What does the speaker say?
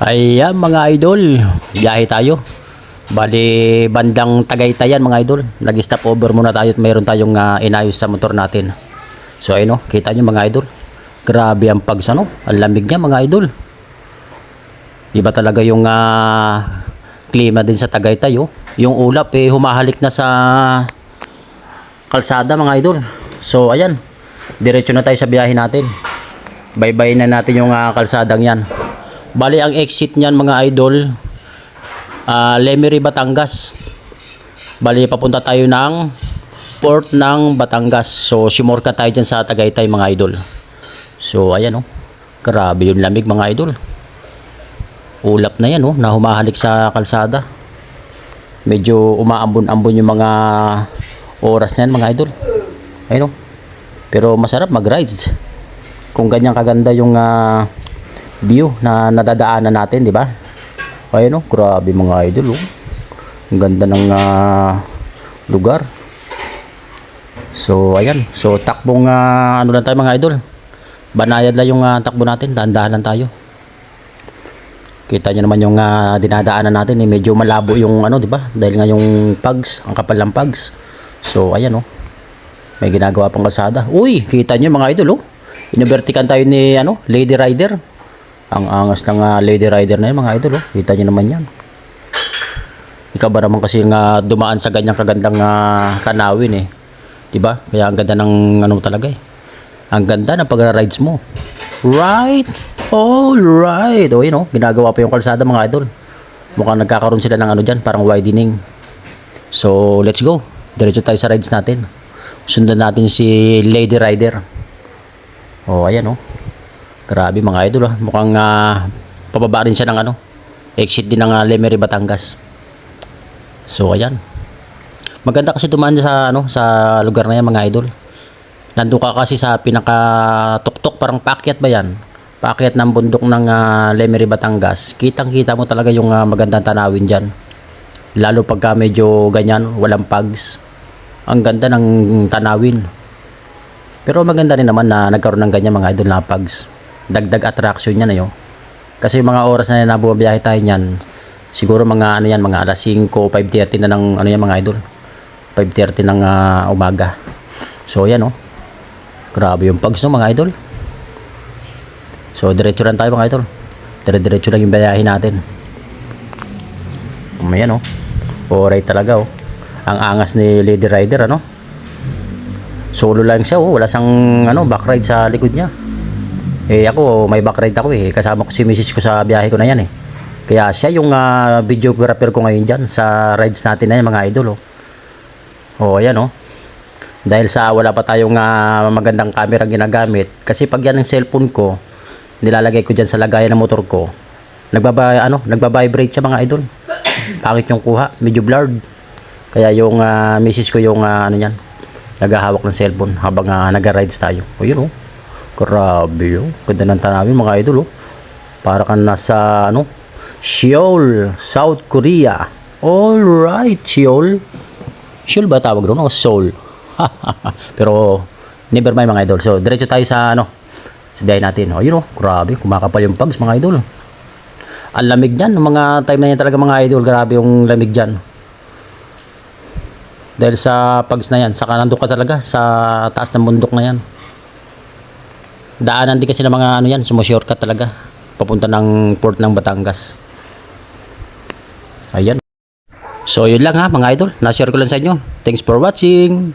Ayan mga idol, biyahe tayo. Bali bandang Tagaytay yan mga idol. Nag-stop over muna tayo at mayroon tayong inayos sa motor natin. So ayun o, kita nyo mga idol. Grabe ang pagsano, ang lamig niya mga idol. Iba talaga yung klima din sa Tagaytay oh. Yung ulap humahalik na sa kalsada mga idol. So ayan, diretso na tayo sa biyahe natin. Bye-bye na natin yung kalsadang yan. Bali ang exit niyan mga idol, Lemery, Batangas. Bali papunta tayo ng port ng Batangas. So simorka tayo dyan sa Tagaytay mga idol. So ayan oh, grabe yung lamig mga idol. Ulap na yan oh, na humahalik sa kalsada. Medyo umaambon-ambon yung mga oras na yan mga idol. Ayun oh. Pero masarap mag-rides kung ganyan kaganda yung view na nadadaanan natin, di ba? Ayun oh, grabe mga idol oh. Ang ganda ng lugar. So ayan, so takbong ano lang tayo mga idol. Banayad lang yung takbo natin, dahan-dahan lang tayo. Kita niyo naman yung dinadaanan natin medyo malabo yung ano, di ba? Dahil nga yung pugs, ang kapal ng pugs. So ayan oh. May ginagawa pang kalsada. Uy, kita niyo mga idol oh. Inibertikan tayo ni Lady Rider. Ang angas ng Lady Rider na yun mga idol oh. Kita nyo naman yan. Ikaw ba naman kasi dumaan sa ganyang kagandang tanawin diba? Kaya ang ganda ng talaga ang ganda ng pagra-rides mo. Right? Alright. O yun oh, ginagawa pa yung kalsada mga idol. Mukhang nagkakaroon sila ng dyan, parang widening. So let's go. Diretso tayo sa rides natin. Sundan natin si Lady Rider. Oh ayan oh. Grabe mga idol mukhang pababa rin siya ng exit din ng Lemery, Batangas. So ayan. Maganda kasi dumaan sa sa lugar na yan mga idol. Nandun ka kasi sa pinaka tuktok, parang paakyat ba yan? Paakyat ng bundok ng Lemery, Batangas. Kitang-kita mo talaga yung magandang tanawin diyan. Lalo pagka medyo ganyan, walang pugs. Ang ganda ng tanawin. Pero maganda rin naman na nagkaroon ng ganyan mga idol na pugs. Dagdag attraction yan kasi yung mga oras na nabubiyahe tayo niyan, siguro mga yan, mga alas 5 o 5:30 na ng yan mga idol, 5:30 ng umaga. So yan grabe yung pugs mga idol. So diretso lang tayo mga idol, diretso lang yung biyahe natin. Ayan alright talaga ang angas ni Lady Rider solo lang siya wala siyang backride sa likod niya. Ako may backride ako kasama ko si misis ko sa biyahe ko na yan kaya siya yung videographer ko ngayon dyan sa rides natin na yan mga idol ayan dahil sa wala pa tayong magandang camera ginagamit, kasi pag yan ang cellphone ko nilalagay ko dyan sa lagayan ng motor ko, nagbabibrate siya mga idol. Pangit yung kuha, medyo blurred, kaya yung misis ko yung yan naghahawak ng cellphone habang naga-rides tayo. Yun grabe ganda ng tanawin mga idol para kang nasa Seoul, South Korea. Alright, Seoul ba tawag doon Seoul? Pero never mind mga idol. So diretso tayo sa sa biyahe natin. Yun grabe, kumakapal yung pugs mga idol. Ang lamig niyan, mga time na yan talaga mga idol. Grabe yung lamig diyan. Dahil sa pugs na yan, saka nandun ka talaga sa taas ng bundok na yan. Daanan din kasi ng mga yan, sumushortcut talaga papunta ng port ng Batangas. Ayan. So yun lang mga idol, na-share ko lang sa inyo. Thanks for watching.